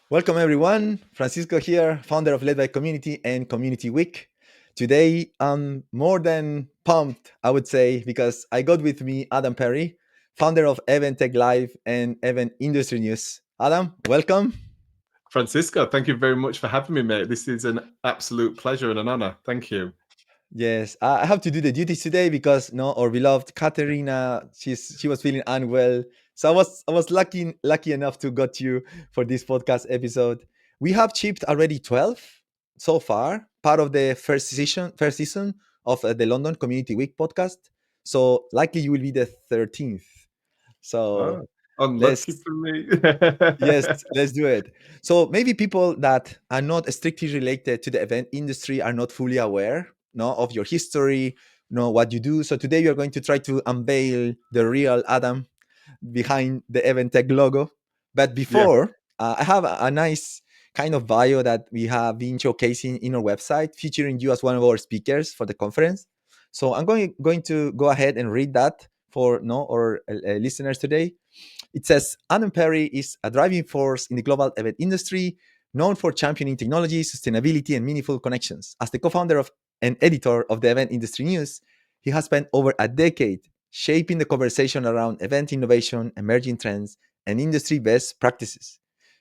Welcome everyone. Francisco here, founder of Led by Community and Community Week. Today I'm more than pumped, I would say, because I got with me Adam Parry, founder of Event Tech Live and Event Industry News. Adam, welcome. Francisco, thank you very much for having me, mate. This is an absolute pleasure and an honor. Thank you. Yes, I have to do the duties today because no, our beloved Katerina, she was feeling unwell. So I was lucky enough to got you for this podcast episode. We have shipped already 12 so far, part of the first season of the London Community Week podcast. So likely you will be the 13th. So Oh, unlucky let's for me. Yes, let's do it. So maybe people that are not strictly related to the event industry are not fully aware, no, of your history, know what you do. So today we are going to try to unveil the real Adam behind the Event Tech logo. But Yeah. before, I have a nice kind of bio that we have been showcasing in our website, featuring you as one of our speakers for the conference. So I'm going to go ahead and read that for no our listeners today. It says Adam Parry is a driving force in the global event industry, known for championing technology, sustainability, and meaningful connections. As the co founder of and editor of the Event Industry News, he has spent over a decade shaping the conversation around event innovation, emerging trends, and industry best practices.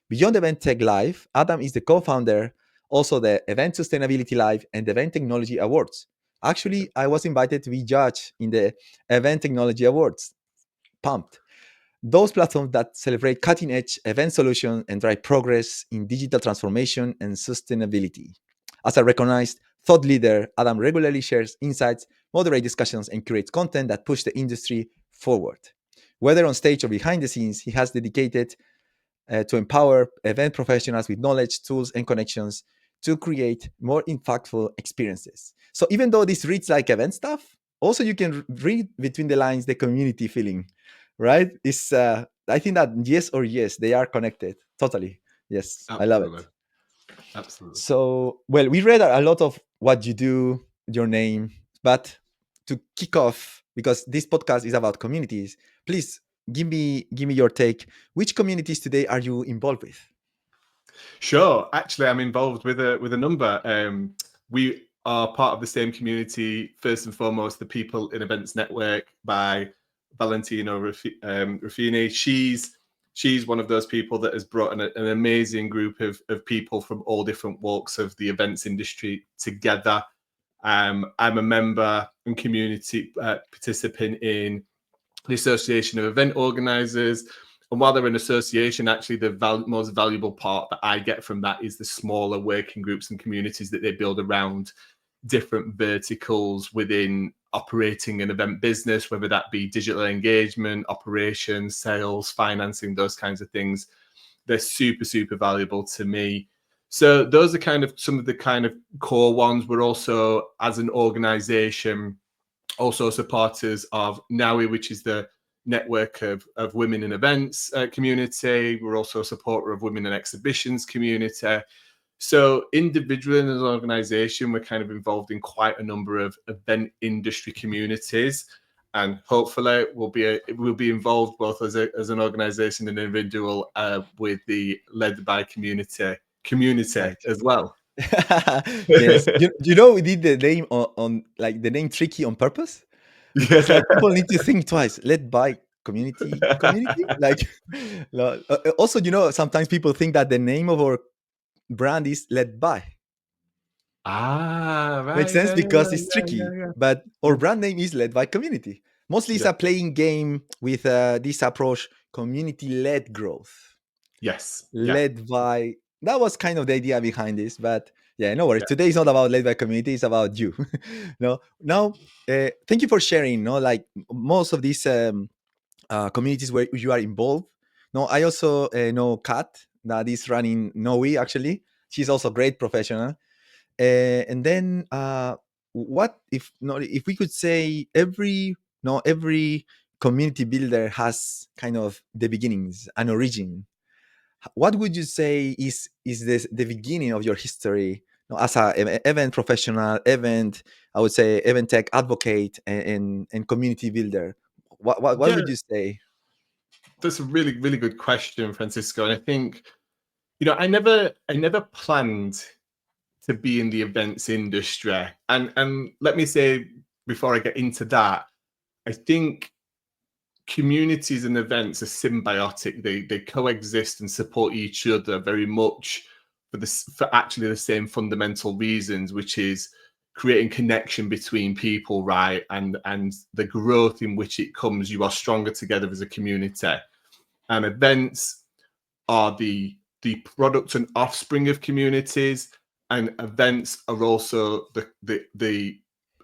Beyond Event Tech Live, Adam is the co founder, also the Event Sustainability Live and the Event Technology Awards. Actually, I was invited to be judge in the Event Technology Awards. Pumped. Those platforms that celebrate cutting edge event solutions and drive progress in digital transformation and sustainability. As a recognized thought leader, Adam regularly shares insights, moderates discussions, and creates content that push the industry forward. Whether on stage or behind the scenes, he has dedicated to empower event professionals with knowledge, tools, and connections to create more impactful experiences. So even though this reads like event stuff, also you can read between the lines the community feeling, right? It's I think that yes or yes, they are connected totally. Yes, I love Absolutely. it. Absolutely. So well, we read a lot of what you do, your name, but to kick off, because this podcast is about communities, please give me your take. Which communities today are you involved with? Sure. Actually, I'm involved with a number. We are part of the same community. First and foremost, the People in Events Network by Valentino Ruffini. She's one of those people that has brought an amazing group of people from all different walks of the events industry together. I'm a member and community participant in the Association of Event Organisers. And while they're an association, actually the most valuable part that I get from that is the smaller working groups and communities that they build around different verticals within operating an event business, whether that be digital engagement, operations, sales, financing, those kinds of things. They're super, super valuable to me. So those are kind of some of the kind of core ones. We're also, as an organization, also supporters of NAWI, which is the network of women in events community. We're also a supporter of women in exhibitions community. So individually and as an organization, we're kind of involved in quite a number of event industry communities. And hopefully we'll be involved both as an organization and individual with the led by community Right. as well. Yes. You know we did the name on like the name tricky on purpose because Yeah. like people need to think twice. Led by community like also sometimes people think that the name of our brand is led by. Ah, Makes right. sense Yeah, because yeah, it's yeah, tricky, yeah, yeah. but our Yeah. brand name is led by community. Mostly it's Yeah. a playing game with this approach, community led growth. Yes. Yeah. Led by, that was kind of the idea behind this, but yeah, no worries. Yeah. Today is not about led by community, it's about you. No, now thank you for sharing, no, like most of these communities where you are involved. No, I also know Kat that is running Noe actually. She's also a great professional. And then what if no, if we could say every no every community builder has kind of the beginnings, an origin. What would you say is this the beginning of your history, as a event professional, event, I would say event tech advocate, and community builder? What Yeah. would you say? That's a really, really good question, Francisco. And I think I never planned to be in the events industry. And let me say before I get into that, I think communities and events are symbiotic. They coexist and support each other very much for actually the same fundamental reasons, which is creating connection between people, right? And the growth in which it comes, you are stronger together as a community. And events are the product and offspring of communities, and events are also the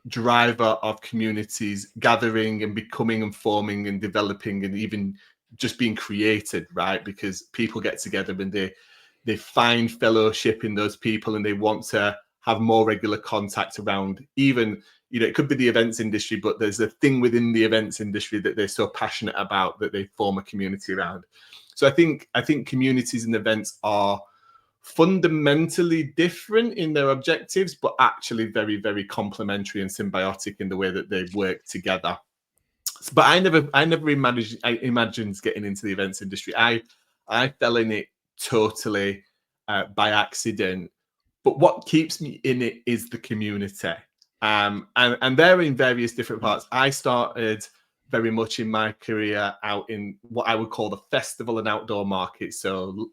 driver of communities gathering and becoming and forming and developing and even just being created, right? Because people get together and they find fellowship in those people, and they want to have more regular contact around. Even, it could be the events industry, but there's a thing within the events industry that they're so passionate about that they form a community around. So I think communities and events are fundamentally different in their objectives, but actually very, very complementary and symbiotic in the way that they work together. But I never imagined getting into the events industry. I fell in it totally by accident. But what keeps me in it is the community. And they're in various different parts. I started very much in my career out in what I would call the festival and outdoor market. So,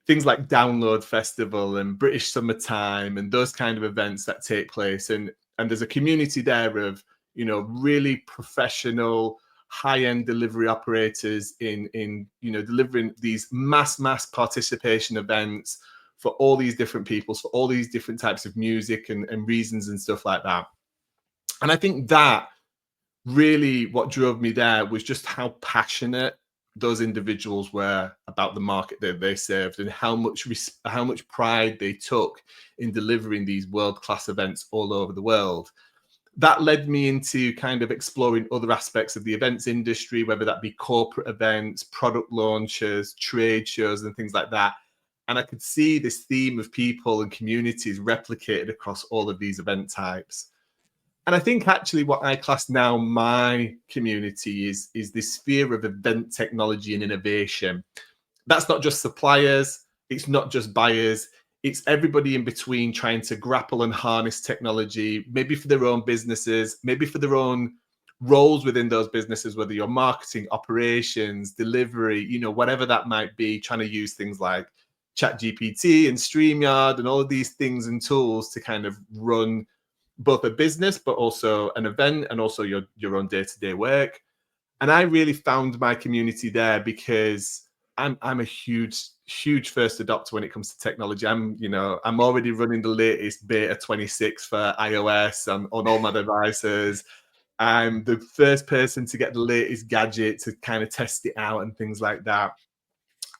things like Download Festival and British Summertime and those kind of events that take place. And there's a community there of, really professional, high-end delivery operators in delivering these mass participation events for all these different peoples, for all these different types of music and reasons and stuff like that. And I think that really what drove me there was just how passionate those individuals were about the market that they served, and how much pride they took in delivering these world-class events all over the world. That led me into kind of exploring other aspects of the events industry, whether that be corporate events, product launches, trade shows, and things like that. And I could see this theme of people and communities replicated across all of these event types. And I think actually what I class now my community is this sphere of event technology and innovation. That's not just suppliers, it's not just buyers, it's everybody in between trying to grapple and harness technology, maybe for their own businesses, maybe for their own roles within those businesses, whether you're marketing, operations, delivery, whatever that might be, trying to use things like ChatGPT and StreamYard and all of these things and tools to kind of run both a business, but also an event, and also your own day-to-day work. And I really found my community there because I'm a huge first adopter when it comes to technology. I'm already running the latest beta 26 for iOS on all my devices. I'm the first person to get the latest gadget to kind of test it out and things like that.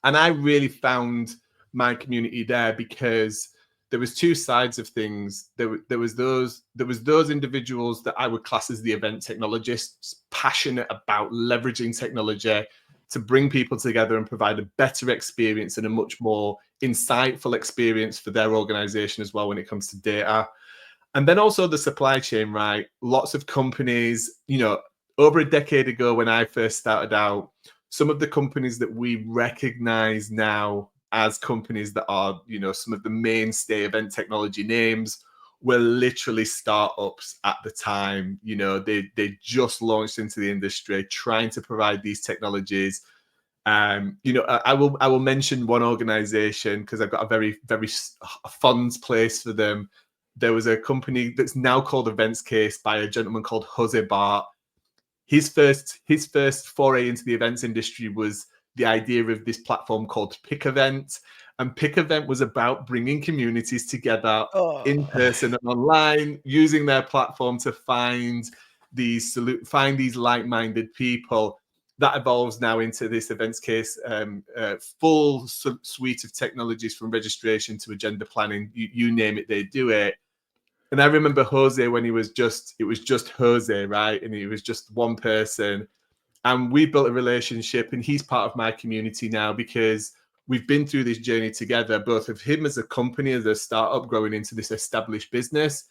And I really found my community there because there was two sides of things. There was those individuals that I would class as the event technologists, passionate about leveraging technology to bring people together and provide a better experience and a much more insightful experience for their organization as well when it comes to data. And then also the supply chain, right? Lots of companies, over a decade ago when I first started out, some of the companies that we recognize now as companies that are, some of the mainstay event technology names were literally startups at the time. They just launched into the industry trying to provide these technologies. I will mention one organization because I've got a very, very fond place for them. There was a company that's now called Events Case by a gentleman called Jose Bart. His first foray into the events industry was the idea of this platform called Pick Event. And Pick Event was about bringing communities together in Oh. person and online, using their platform to find these like-minded people. That evolves now into this Events Case full suite of technologies, from registration to agenda planning. You name it, they do it. And I remember Jose when it was just Jose, right? And he was just one person. And we built a relationship, and he's part of my community now because we've been through this journey together, both of him as a company, as a startup growing into this established business,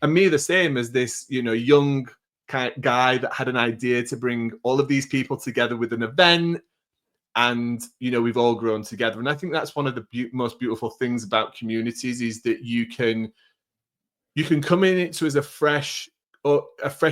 and me the same as this, young guy that had an idea to bring all of these people together with an event. and we've all grown together. And I think that's one of the most beautiful things about communities, is that you can come in it as a fresh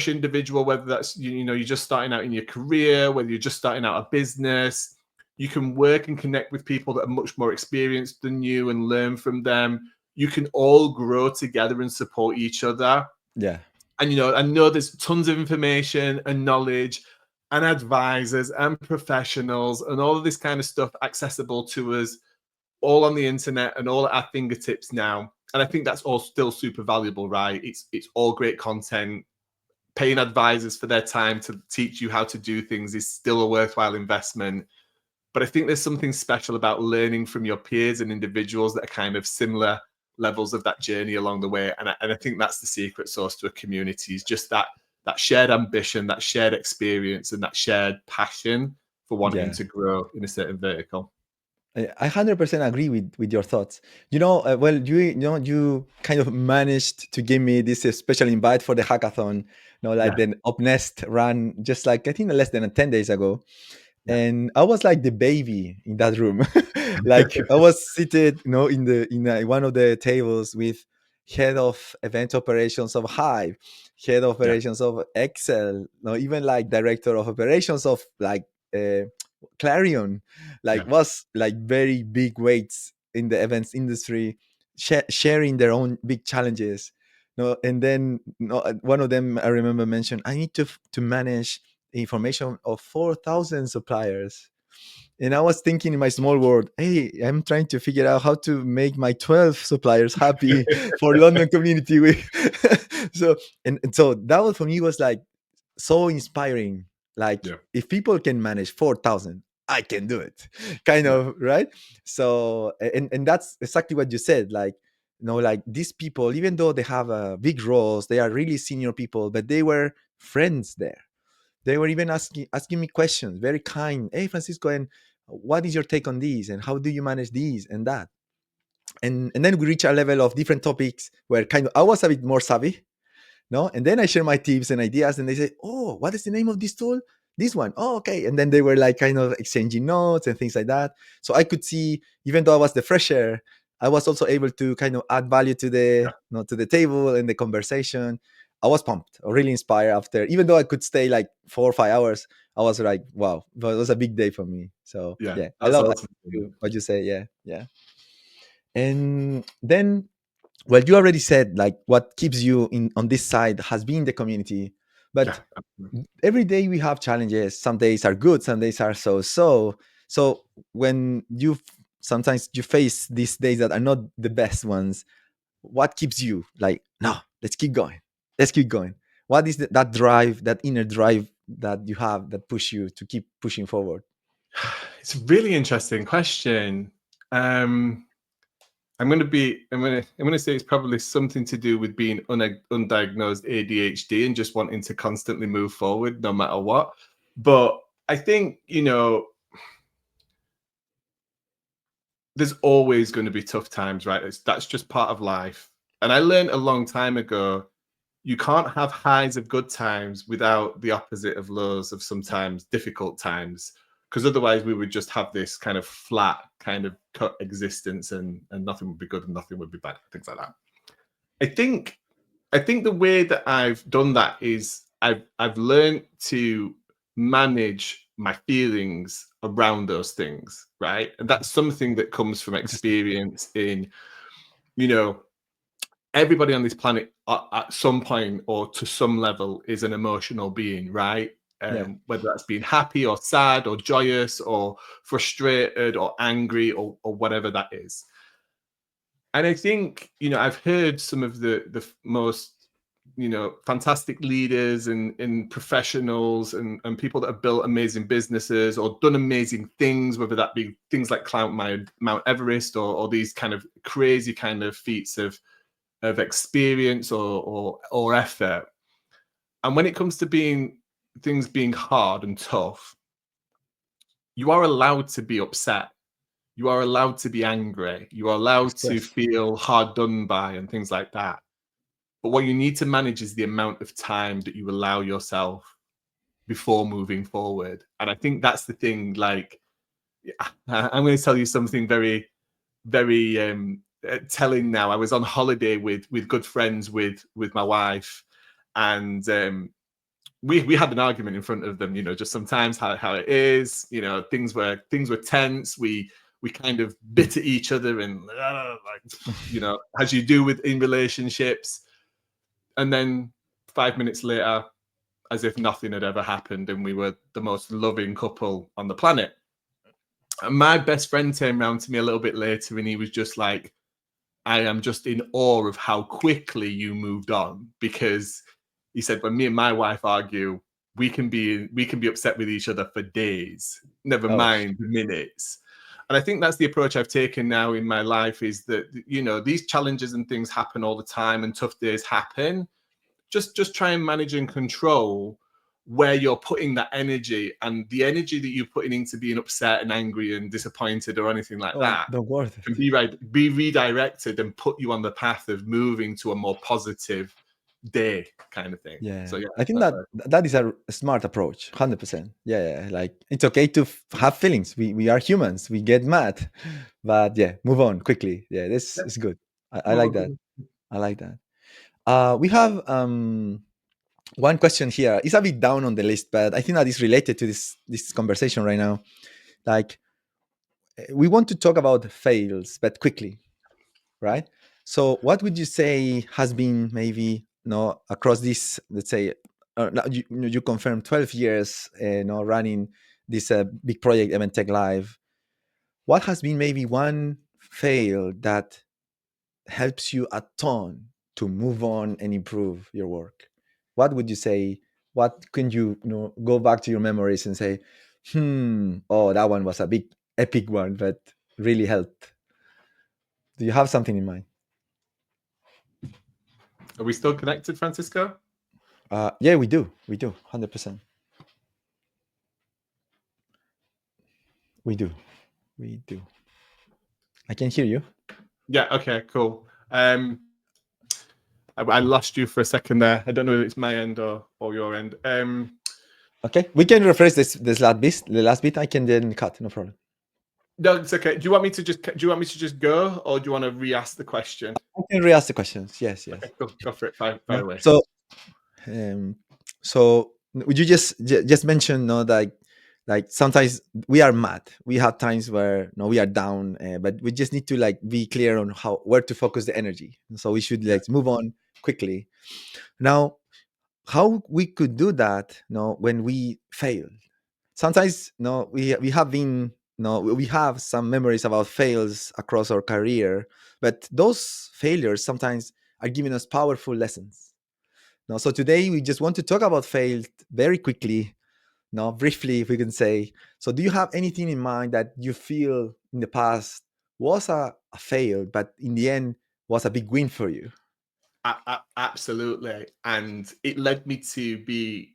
individual, whether that's you're just starting out in your career, whether you're just starting out a business. You can work and connect with people that are much more experienced than you and learn from them. You can all grow together and support each other. Yeah. And I know there's tons of information and knowledge and advisors and professionals and all of this kind of stuff accessible to us, all on the internet and all at our fingertips now. And I think that's all still super valuable, right? It's all great content. Paying advisors for their time to teach you how to do things is still a worthwhile investment. But I think there's something special about learning from your peers and individuals that are kind of similar levels of that journey along the way. And I think that's the secret sauce to a community, is just that shared ambition, that shared experience, and that shared passion for wanting Yeah. to grow in a certain vertical. I 100% agree with your thoughts. Well, you kind of managed to give me this special invite for the hackathon. Like Yeah, the Upnest ran just like I think less than 10 days ago, yeah, and I was like the baby in that room. Like I was seated, in one of the tables with head of event operations of Hive, head of yeah, operations of Excel, no, even like director of operations of like Clarion, like yeah, was like very big weights in the events industry, sharing their own big challenges. No, and then one of them I remember mentioned, I need to manage the information of 4,000 suppliers. And I was thinking in my small world, hey, I'm trying to figure out how to make my 12 suppliers happy for London Community Week. So, and so that was for me was like so inspiring. Like yeah, if people can manage 4,000, I can do it, kind yeah, of, right? So, and that's exactly what you said. Like, like these people, even though they have big roles, they are really senior people, but they were friends there. They were even asking me questions, very kind. Hey, Francisco, and what is your take on these? And how do you manage these and that? And then we reach a level of different topics where kind of I was a bit more savvy, no? And then I share my tips and ideas, and they say, "Oh, what is the name of this tool? This one. Oh, okay." And then they were like kind of exchanging notes and things like that. So I could see, even though I was the fresher, I was also able to kind of add value to the yeah, to the table and the conversation. I was pumped, really inspired after. Even though I could stay like 4 or 5 hours, I was like, "Wow, but it was a big day for me." So yeah. yeah, I That's love awesome. what you say. Yeah, yeah. And then, well, you already said like what keeps you in on this side has been the community, Yeah, but absolutely. every day we have challenges. Some days are good, some days are so when sometimes you face these days that are not the best ones, what keeps you like, no, let's keep going? What is that drive, that inner drive that you have that push you to keep pushing forward? It's a really interesting question. Um, I'm gonna say it's probably something to do with being undiagnosed ADHD and just wanting to constantly move forward no matter what. But I think there's always going to be tough times, right? That's just part of life. And I learned a long time ago, you can't have highs of good times without the opposite of lows of sometimes difficult times, because otherwise we would just have this kind of flat kind of cut existence, and nothing would be good and nothing would be bad, things like that. I think I think the way that I've done that is I've learned to manage my feelings around those things, right? And that's something that comes from Interesting. experience in, you know, everybody on this planet at some point or to some level is an emotional being, right? Yeah. Whether that's being happy or sad or joyous or frustrated or angry or whatever that is. And I think, I've heard some of the most, fantastic leaders and professionals and people that have built amazing businesses or done amazing things, whether that be things like climb Mount Everest or these kind of crazy kind of feats of experience or effort. And when it comes to things being hard and tough, you are allowed to be upset. You are allowed to be angry. You are allowed to Express. feel hard done by and things like that. But what you need to manage is the amount of time that you allow yourself before moving forward. And I think that's the thing. Like, I'm going to tell you something very, very telling now. I was on holiday with good friends with my wife, and we had an argument in front of them. Just sometimes how it is. Things were tense. We kind of bit at each other and as you do in relationships. And then 5 minutes later, as if nothing had ever happened, and we were the most loving couple on the planet. And my best friend came around to me a little bit later, and he was just like, I am just in awe of how quickly you moved on, because he said, when me and my wife argue, we can be upset with each other for days, never Oh, mind minutes. And I think that's the approach I've taken now in my life, is that, these challenges and things happen all the time, and tough days happen. Just try and manage and control where you're putting that energy, and the energy that you're putting into being upset and angry and disappointed or anything like that don't worth can it. be redirected and put you on the path of moving to a more positive day, kind of thing. Yeah, So yeah, I think that's that right. that is a smart approach, 100%. Yeah, like it's okay to have feelings. We are humans. We get mad, but yeah, move on quickly. Yeah, this Yeah, is good. I move like on that. quickly. I like that. We have one question here. It's a bit down on the list, but I think that is related to this conversation right now. Like, we want to talk about fails, but quickly, right? So, what would you say has been maybe across this, let's say, now you confirmed 12 years, running this big project, Event Tech Live. What has been maybe one fail that helps you a ton to move on and improve your work? What would you say? What can you go back to your memories and say, oh, that one was a big epic one, but really helped? Do you have something in mind? Are we still connected, Francisco? Yeah, we do. We do. 100%. We do. We do. I can hear you. Yeah. Okay. Cool. I lost you for a second there. I don't know if it's my end or your end. Okay, we can refresh this last bit. The last bit I can then cut. No problem. No, it's okay. Do you want me to just go, or do you want to re-ask the question? I can re-ask the questions. Yes, yes. Okay, go for it. Fire No? away. Um, so would you just mention, no, like sometimes we are mad. We have times where no, we are down, but we just need to like be clear on where to focus the energy. So we should Yeah. like move on quickly. Now, how we could do that, no, when we fail? Sometimes, no, we have been, no, we have some memories about fails across our career, but those failures sometimes are giving us powerful lessons. No, so today we just want to talk about failed very quickly, no, briefly, if we can say. So, do you have anything in mind that you feel in the past was a fail, but in the end was a big win for you? Absolutely. And it led me to be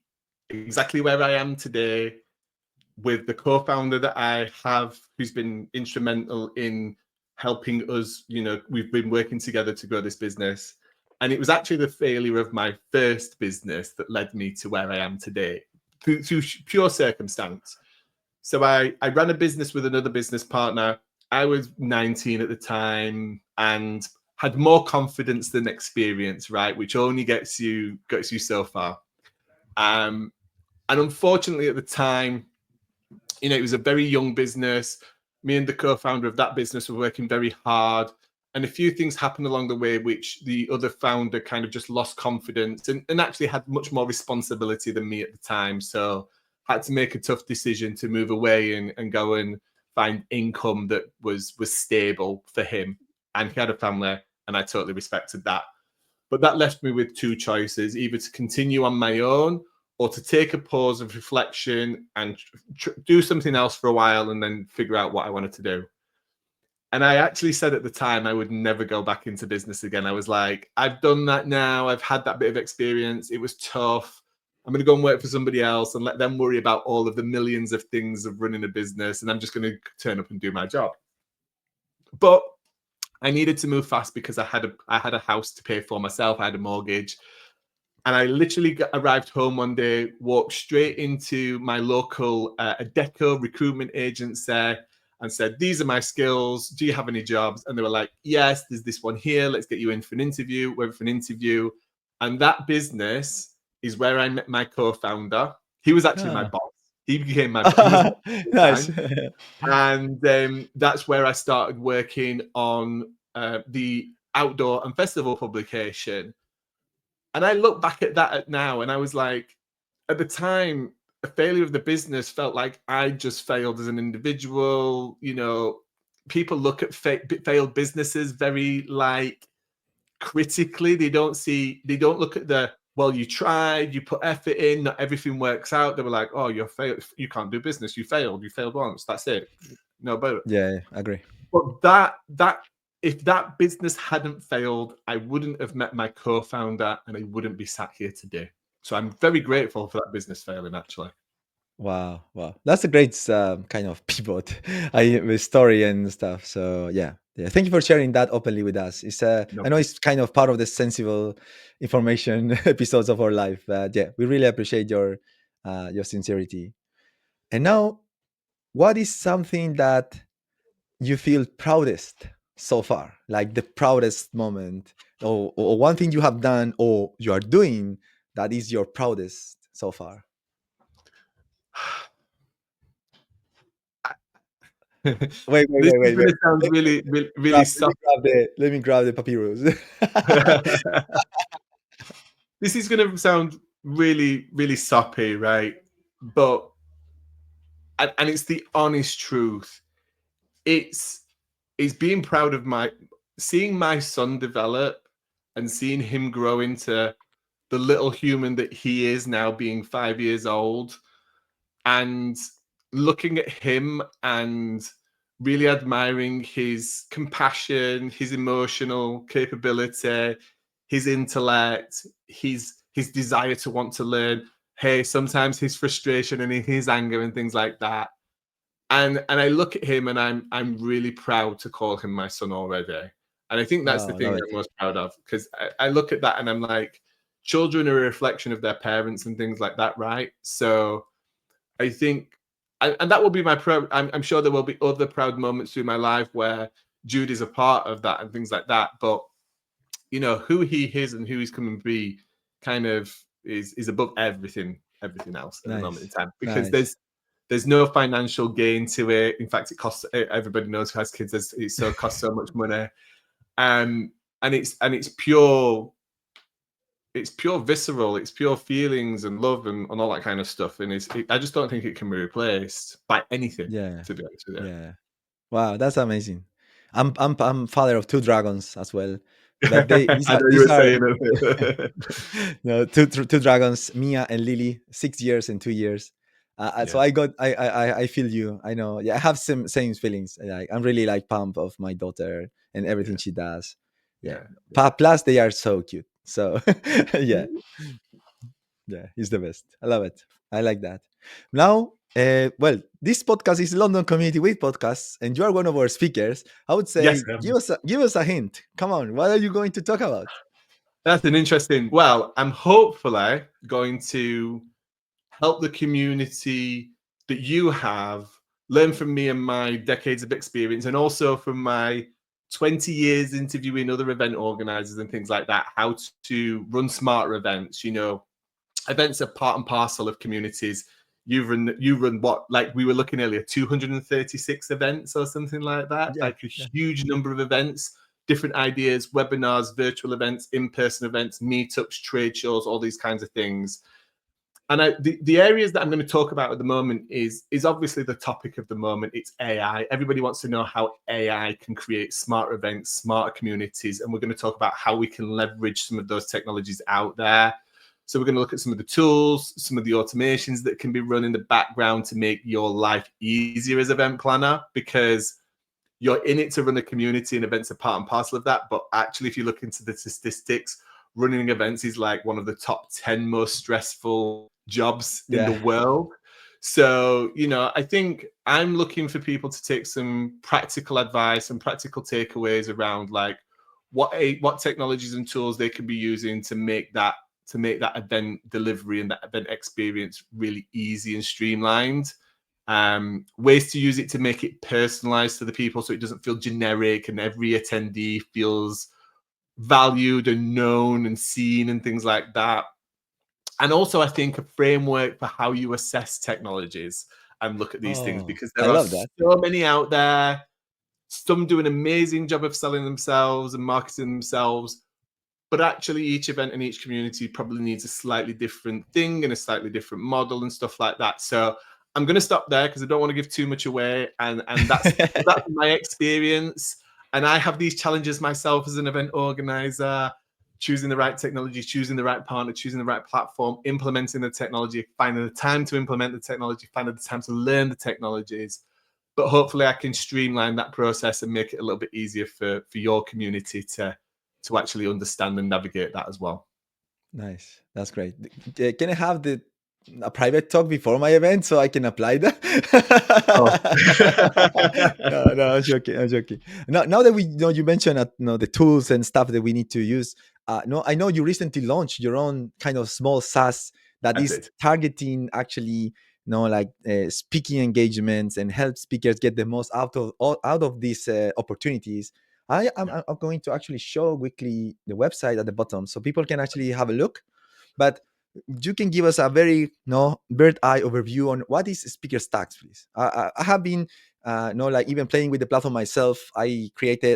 exactly where I am today, with the co-founder that I have, who's been instrumental in helping us. We've been working together to grow this business. And it was actually the failure of my first business that led me to where I am today, through pure circumstance. So I ran a business with another business partner. I was 19 at the time and had more confidence than experience, right? Which only gets you so far. And unfortunately at the time, it was a very young business. Me and the co-founder of that business were working very hard. And a few things happened along the way, which the other founder kind of just lost confidence and actually had much more responsibility than me at the time. So had to make a tough decision to move away and go and find income that was stable for him. And he had a family, and I totally respected that. But that left me with two choices: either to continue on my own, or to take a pause of reflection and do something else for a while and then figure out what I wanted to do. And I actually said at the time I would never go back into business again. I was like, I've done that now. I've had that bit of experience. It was tough. I'm going to go and work for somebody else and let them worry about all of the millions of things of running a business. And I'm just going to turn up and do my job. But I needed to move fast because I had a house to pay for myself. I had a mortgage. And I literally arrived home one day, walked straight into my local Adecco recruitment agency, and said, these are my skills. Do you have any jobs? And they were like, yes, there's this one here. Let's get you in for an interview. Went for an interview. And that business is where I met my co-founder. He was actually my Ah. boss. He became my boss. He was my boss at the Nice. time. And that's where I started working on the outdoor and festival publication. And I look back at that now, and I was like, at the time, a failure of the business felt like I just failed as an individual. You know, people look at failed businesses very like critically. They don't look at the, well, you tried, you put effort in, not everything works out. They were like, oh, you're failed. You can't do business. You failed once. That's it. No, but Yeah, I agree. that if that business hadn't failed, I wouldn't have met my co-founder and I wouldn't be sat here today. So I'm very grateful for that business failing, actually. Wow, wow, that's a great kind of pivot, story and stuff. So yeah, yeah. Thank you for sharing that openly with us. It's No. I know it's kind of part of the sensible information episodes of our life. Yeah, we really appreciate your sincerity. And now, what is something that you feel proudest so far? Like the proudest moment, or one thing you have done or you are doing that is your proudest so far. Wait, wait, This wait, is wait, going wait. to sound really, really, really soft. Let me grab the papyrus. This is going to sound really, really soppy, right? But and it's the honest truth. It's being proud of seeing my son develop and seeing him grow into the little human that he is now, being 5 years old, and looking at him and really admiring his compassion, his emotional capability, his intellect, his desire to want to learn. Hey, sometimes his frustration and his anger and things like that. And I look at him and I'm really proud to call him my son already. And I think that's the Oh, thing love I'm it. most proud of, because I look at that and I'm like, children are a reflection of their parents and things like that, right? So I think, and that will be my proud. I'm sure there will be other proud moments through my life where Jude is a part of that and things like that. But you know, who he is and who he's coming to be, kind of is above everything else at the moment in Nice, time, because nice. there's no financial gain to it. In fact, it costs. Everybody knows who has kids. It so costs so much money, and it's pure. It's pure visceral. It's pure feelings and love and all that kind of stuff. And I just don't think it can be replaced by anything. Yeah, To be honest with yeah. Wow, that's amazing. I'm father of two dragons as well, but they you. I know you these were are saying it. no two dragons, Mia and Lily, 6 years and 2 years. So Yeah, I feel you. I know. Yeah, I have same feelings. Like I'm really like pumped of my daughter and everything yeah, she does. Yeah. yeah, yeah. Plus they are so cute. So yeah, yeah, he's the best. I love it. I like that. Now, well, this podcast is London Community with Podcasts, and you are one of our speakers. I would Yes, say give us a hint. Come on, what are you going to talk about? that's an interesting. Well, I'm hopefully going to help the community that you have learn from me and my decades of experience, and also from my 20 years interviewing other event organizers and things like that, how to run smarter events. You know, events are part and parcel of communities. You run what, like we were looking earlier, 236 events or something like that, Yeah, like a yeah, huge number of events, different ideas, webinars, virtual events, in-person events, meetups, trade shows, all these kinds of things. And the areas that I'm going to talk about at the moment is obviously the topic of the moment. It's AI. Everybody wants to know how AI can create smarter events, smarter communities, and we're going to talk about how we can leverage some of those technologies out there. So we're going to look at some of the tools, some of the automations that can be run in the background to make your life easier as event planner, because you're in it to run a community and events are part and parcel of that. But actually, if you look into the statistics, running events is like one of the top 10 most stressful jobs in the yeah, world. So, you know, I think I'm looking for people to take some practical advice and practical takeaways around like what technologies and tools they can be using to make that event delivery and that event experience really easy and streamlined. ways to use it to make it personalized to the people so it doesn't feel generic and every attendee feels valued and known and seen and things like that. And also, I think a framework for how you assess technologies and look at these things, Oh, because I there are love that. so many out there, some do an amazing job of selling themselves and marketing themselves, but actually each event and each community probably needs a slightly different thing and a slightly different model and stuff like that. So I'm going to stop there because I don't want to give too much away, and that's my experience. And I have these challenges myself as an event organizer: choosing the right technology, choosing the right partner, choosing the right platform, implementing the technology, finding the time to implement the technology, finding the time to learn the technologies. But hopefully I can streamline that process and make it a little bit easier for your community to actually understand and navigate that as well. Nice. That's great. Can I have a private talk before my event so I can apply that? Oh. No, I'm joking. I'm joking. Now that we know you mentioned the tools and stuff that we need to use. No, I know you recently launched your own kind of small SaaS that I is did. targeting actually, like speaking engagements and help speakers get the most out of these opportunities. Yeah. I'm going to actually show quickly the website at the bottom so people can actually have a look. But you can give us a very bird eye overview on what is speaker stacks, please. I have been like even playing with the platform myself. I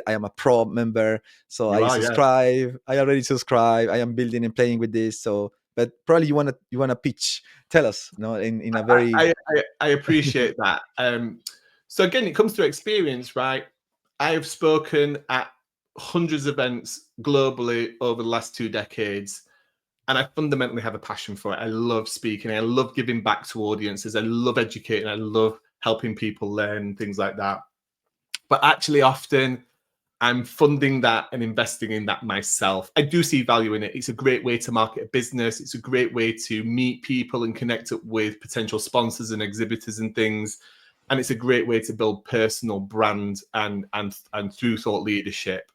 am a pro member, so You I are, yeah. subscribe. I already subscribe. I am building and playing with this. So, but probably you wanna pitch. Tell us, in a very I appreciate that. So again, it comes through experience, right? I have spoken at hundreds of events globally over the last 2 decades, and I fundamentally have a passion for it. I love speaking. I love giving back to audiences. I love educating. I love helping people learn things like that. But actually, often I'm funding that and investing in that myself. I do see value in it. It's a great way to market a business. It's a great way to meet people and connect up with potential sponsors and exhibitors and things. And it's a great way to build personal brand and through thought leadership.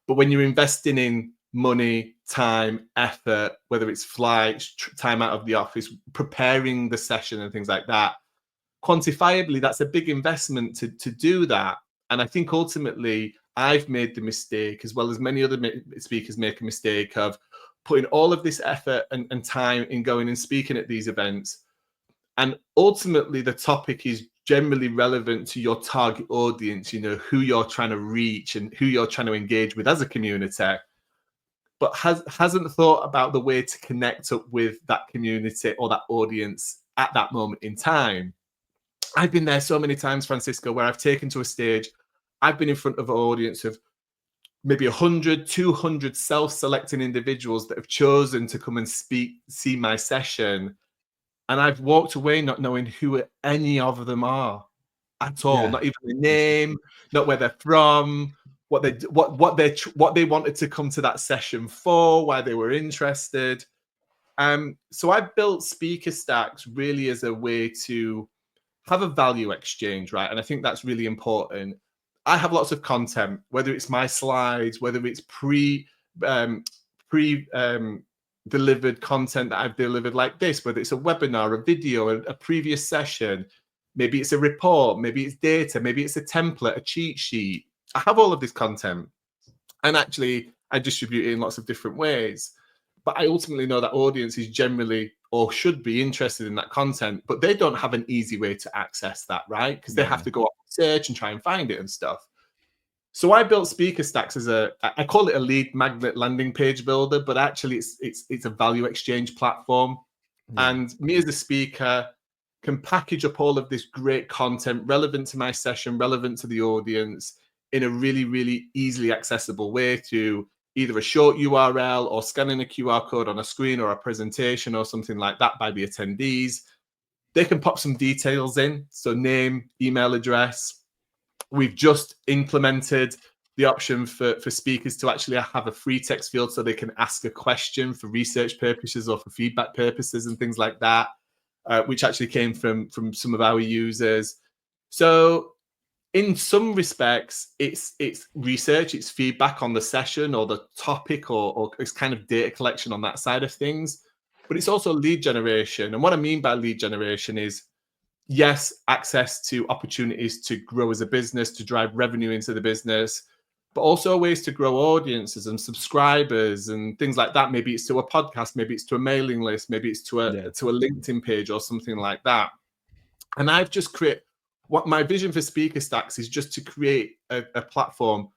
But when you're investing in money, time, effort, whether it's flights, time out of the office, preparing the session and things like that, quantifiably, that's a big investment to do that. And I think ultimately I've made the mistake, as well as many other speakers make a mistake, of putting all of this effort and time in going and speaking at these events. And ultimately the topic is generally relevant to your target audience, who you're trying to reach and who you're trying to engage with as a community, but hasn't thought about the way to connect up with that community or that audience at that moment in time. I've been there so many times, Francisco, where I've taken to a stage, I've been in front of an audience of maybe 100, 200 self-selecting individuals that have chosen to come and see my session. And I've walked away not knowing who any of them are at all, yeah. not even the name, not where they're from, what they wanted to come to that session for, why they were interested. So I built speaker stacks really as a way to have a value exchange, right? And I think that's really important. I have lots of content, whether it's my slides, whether it's um, pre delivered content that I've delivered like this, whether it's a webinar, a video, a previous session, maybe it's a report, maybe it's data, maybe it's a template, a cheat sheet. I have all of this content, and actually I distribute it in lots of different ways. But I ultimately know that audience is generally or should be interested in that content, but they don't have an easy way to access that, right? Because they have Yeah. to go off search and try and find it and stuff. So I built speaker stacks as I call it a lead magnet landing page builder, but actually it's a value exchange platform. Yeah. And me as a speaker can package up all of this great content relevant to my session, relevant to the audience, in a really, really easily accessible way through either a short URL or scanning a QR code on a screen or a presentation or something like that by the attendees. They can pop some details in, so name, email address. We've just implemented the option for speakers to actually have a free text field so they can ask a question for research purposes or for feedback purposes and things like that, which actually came from some of our users. So in some respects, it's research, it's feedback on the session or the topic, or it's kind of data collection on that side of things. But it's also lead generation. And what I mean by lead generation is yes, access to opportunities to grow as a business, to drive revenue into the business, but also ways to grow audiences and subscribers and things like that. Maybe it's to a podcast, maybe it's to a mailing list, maybe it's to a Yeah. LinkedIn page or something like that. And I've just created what my vision for Speaker Stacks is, just to create a platform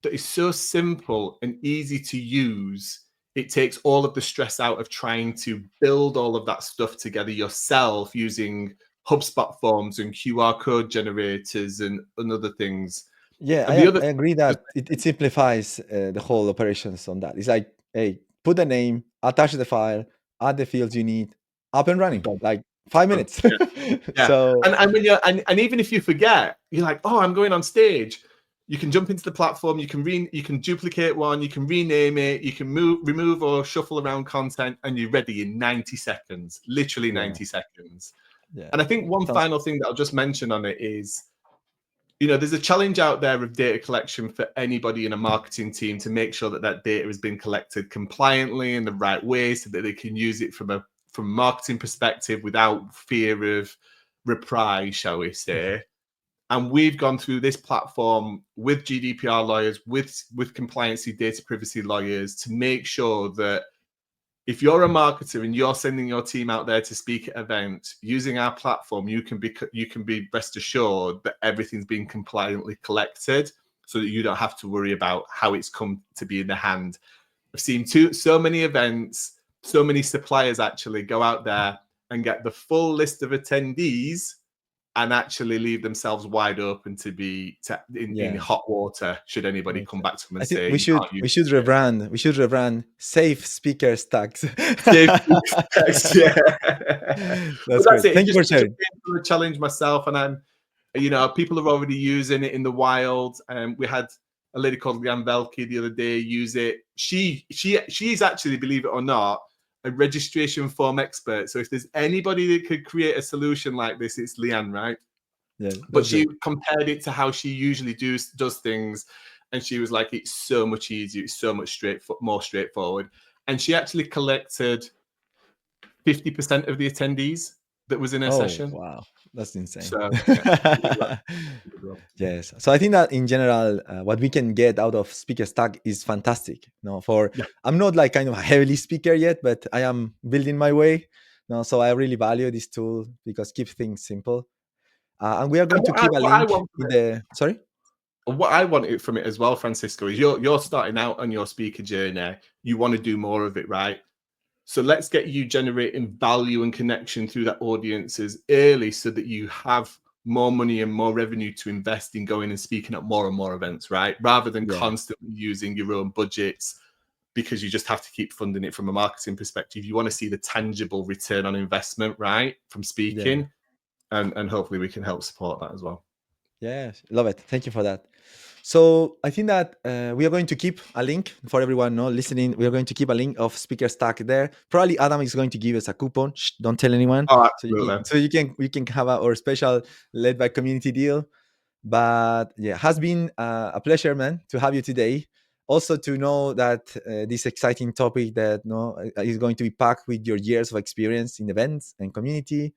that is so simple and easy to use. It takes all of the stress out of trying to build all of that stuff together yourself using HubSpot forms and QR code generators and other things. Yeah, And the other I thing agree is that it simplifies the whole operations on that. It's like, hey, put the name, attach the file, add the fields you need, up and running, just like 5 minutes. yeah, yeah. So And when and even if you forget, you're like, oh, I'm going on stage. You can jump into the platform. You can duplicate one. You can rename it. You can remove or shuffle around content, and you're ready in 90 seconds. Literally yeah, 90 seconds. yeah, And I think one sounds final thing that I'll just mention on it is, there's a challenge out there of data collection for anybody in a marketing team to make sure that that data has been collected compliantly in the right way, so that they can use it from a marketing perspective without fear of reprise, shall we say. And we've gone through this platform with GDPR lawyers, with compliancy data privacy lawyers, to make sure that if you're a marketer and you're sending your team out there to speak at events using our platform, you can be rest assured that everything's been compliantly collected, so that you don't have to worry about how it's come to be in the hand. I've seen so many events, so many suppliers actually go out there and get the full list of attendees and actually leave themselves wide open to be in yeah. hot water should anybody Makes come sense. back to them I and think say we you should can't use we should it. rebrand. We should rebrand Safe Speaker Stacks. Safety text, yeah. But That's that's great. it. Thank you Just for to sharing. challenge myself, and people are already using it in the wild. We had a lady called Leanne Velke the other day use it. She's actually, believe it or not, a registration form expert. So if there's anybody that could create a solution like this, it's Leanne, right? Yeah, But that's she great. compared it to how she usually does things, and she was like, it's so much easier, it's so much more straightforward. And she actually collected 50% of the attendees that was in her Oh session. wow, that's insane. So yeah, Yes. So I think that in general, what we can get out of Speaker Stack is fantastic. No, for yeah. I'm not like kind of a heavily speaker yet, but I am building my way. No, so I really value this tool because keep things simple. And we are going And to keep a what I link want in the. Sorry. what I want it from it as well, Francisco, is you're starting out on your speaker journey. You want to do more of it, right? So let's get you generating value and connection through that audiences early, so that you have more money and more revenue to invest in going and speaking at more and more events, right? Rather than Yeah. constantly using your own budgets, because you just have to keep funding it from a marketing perspective. You want to see the tangible return on investment, right, from Yeah. speaking, and hopefully we can help support that as well. Yes, love it. Thank you for that. So I think that we are going to keep a link for everyone no listening. We are going to keep a link of Speaker Stack there. Probably Adam is going to give us a coupon. Shh, don't tell anyone. Oh, So you can, absolutely. we can have our special led by community deal. But yeah, has been a pleasure, man, to have you today. Also to know that this exciting topic that no is going to be packed with your years of experience in events and community.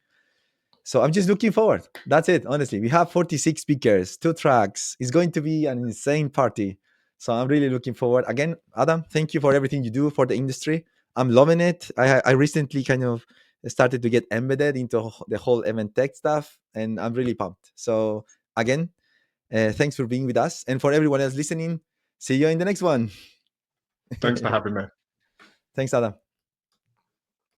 So I'm just looking forward. That's it. Honestly, we have 46 speakers, 2 tracks. It's going to be an insane party. So I'm really looking forward. Again, Adam, thank you for everything you do for the industry. I'm loving it. I recently kind of started to get embedded into the whole event tech stuff, and I'm really pumped. So again, thanks for being with us, and for everyone else listening. See you in the next one. Thanks for having me. Thanks, Adam.